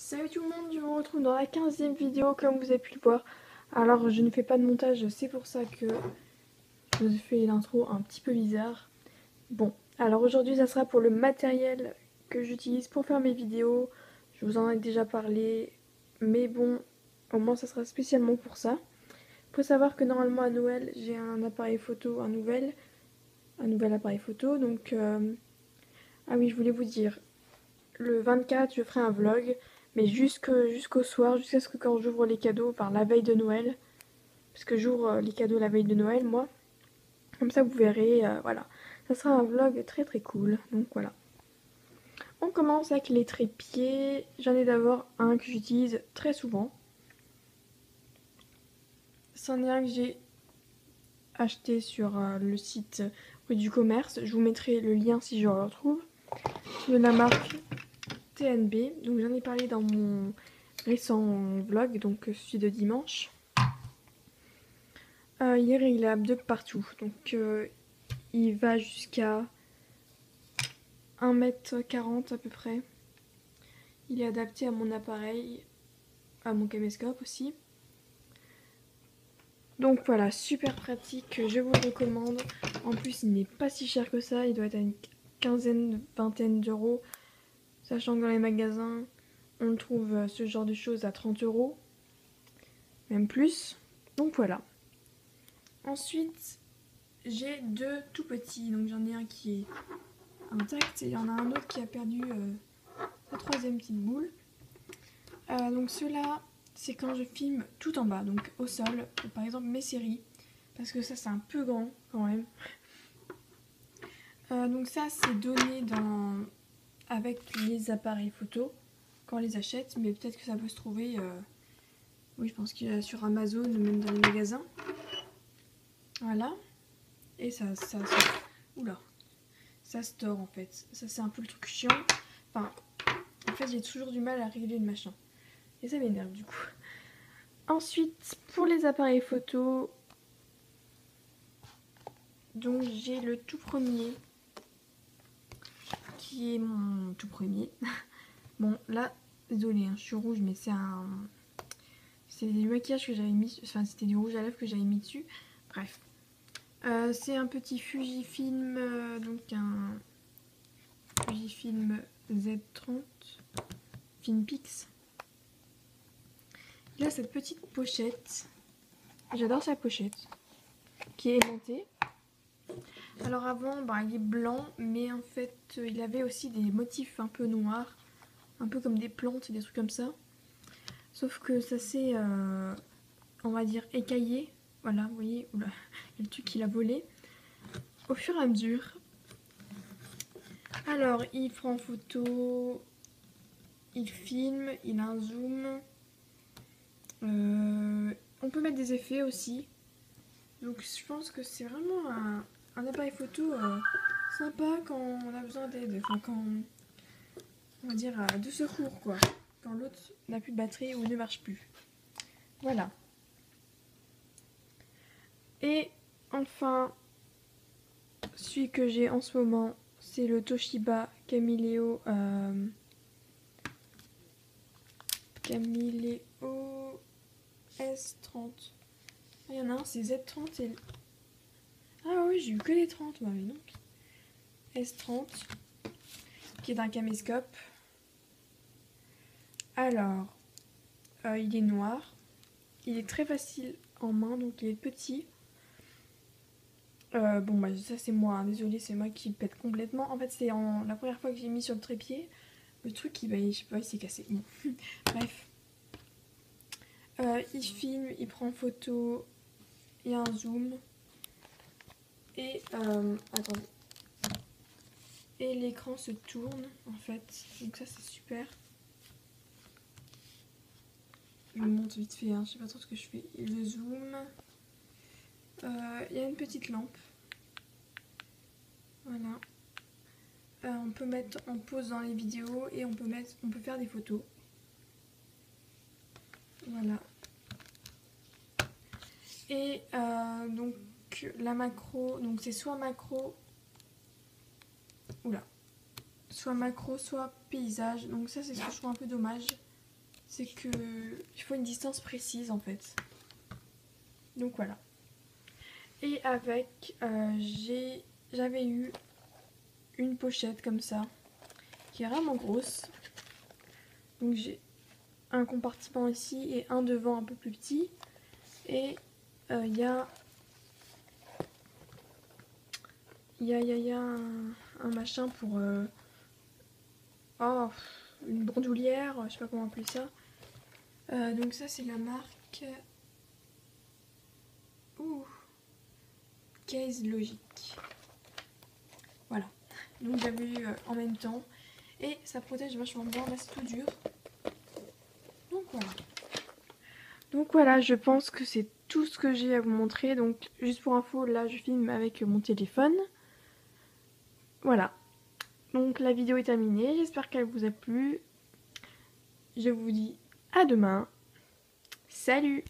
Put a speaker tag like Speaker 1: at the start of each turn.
Speaker 1: Salut tout le monde, je vous retrouve dans la 15e vidéo comme vous avez pu le voir. Alors je ne fais pas de montage, c'est pour ça que je vous ai fait l'intro un petit peu bizarre. Bon, alors aujourd'hui ça sera pour le matériel que j'utilise pour faire mes vidéos. Je vous en ai déjà parlé, mais bon, au moins ça sera spécialement pour ça. Faut savoir que normalement à Noël j'ai un appareil photo, un nouvel appareil photo. Donc, ah oui, je voulais vous dire, le 24 je ferai un vlog. Mais jusqu'au soir, jusqu'à ce que quand j'ouvre les cadeaux, enfin la veille de Noël, parce que j'ouvre les cadeaux la veille de Noël, moi. Comme ça, vous verrez, voilà. Ça sera un vlog très très cool, donc voilà. On commence avec les trépieds. J'en ai d'abord un que j'utilise très souvent. C'en est un que j'ai acheté sur le site Rue du Commerce. Je vous mettrai le lien si je le retrouve. De la marque TNB. Donc j'en ai parlé dans mon récent vlog, donc celui de dimanche. Il est réglable de partout, donc il va jusqu'à 1,40 m à peu près. Il est adapté à mon appareil, à mon caméscope aussi. Donc voilà, super pratique, je vous le recommande. En plus, il n'est pas si cher que ça, il doit être à une quinzaine, vingtaine d'euros. Sachant que dans les magasins, on trouve ce genre de choses à 30 €, même plus. Donc voilà. Ensuite, j'ai deux tout petits, donc j'en ai un qui est intact et il y en a un autre qui a perdu sa troisième petite boule. Donc ceux-là, c'est quand je filme tout en bas, donc au sol, par exemple mes séries, parce que ça c'est un peu grand quand même. Donc ça c'est donné avec les appareils photo quand on les achète, mais peut-être que ça peut se trouver, oui je pense qu'il y a sur Amazon ou même dans les magasins. Voilà, et oula, ça store en fait. Ça c'est un peu le truc chiant. Enfin, en fait j'ai toujours du mal à régler le machin. Et ça m'énerve du coup. Ensuite, pour les appareils photo, donc j'ai le tout premier, qui est mon tout premier. Bon, là, désolé, hein, je suis rouge, mais c'est du maquillage que j'avais mis, enfin c'était du rouge à lèvres que j'avais mis dessus. Bref. C'est un petit Fujifilm, donc un Fujifilm Z30 Finpix. Il a cette petite pochette. J'adore sa pochette, qui est aimantée. Alors avant, il est blanc, mais en fait, il avait aussi des motifs un peu noirs, un peu comme des plantes, des trucs comme ça. Sauf que ça s'est, on va dire, écaillé. Voilà, vous voyez, oula, il y a le truc qu'il a volé. Au fur et à mesure. Alors, il prend photo, il filme, il a un zoom. On peut mettre des effets aussi. Donc je pense que c'est vraiment un appareil photo sympa quand on a besoin d'aide. Enfin, quand, on va dire, de secours, quoi. Quand l'autre n'a plus de batterie ou ne marche plus. Voilà. Et enfin, celui que j'ai en ce moment, c'est le Toshiba Camileo S30. Il y en a un, c'est Z30 et... Ah oui, j'ai eu que les 30, moi, mais donc. S30, qui est un caméscope. Alors, il est noir. Il est très facile en main, donc il est petit. Bon, ça c'est moi, hein. Désolée, c'est moi qui pète complètement. En fait, c'est la première fois que j'ai mis sur le trépied. Le truc, je sais pas, il s'est cassé. Bon. Bref. Il filme, il prend photo, il y a un zoom. Et, attendez. Et l'écran se tourne, en fait. Donc ça, c'est super. Je vous montre vite fait, hein. Je sais pas trop ce que je fais. Le zoom. Il y a une petite lampe. Voilà. On peut mettre en pause dans les vidéos et on peut faire des photos. Voilà. Et donc la macro, donc c'est soit macro, soit macro, soit paysage. Donc ça c'est ce que je trouve un peu dommage. c'est que il faut une distance précise en fait. Donc voilà. Et avec, j'avais eu une pochette comme ça, qui est vraiment grosse. Donc j'ai un compartiment ici et un devant un peu plus petit. Et il y a un machin pour oh, une bandoulière, je sais pas comment appeler ça. Donc ça c'est la marque Case Logic. Voilà. Donc j'avais eu en même temps et ça protège vachement bien. Là c'est tout dur. Donc voilà. Donc voilà, je pense que c'est tout ce que j'ai à vous montrer. Donc juste pour info, là je filme avec mon téléphone. Voilà. Donc la vidéo est terminée. J'espère qu'elle vous a plu. Je vous dis à demain. Salut!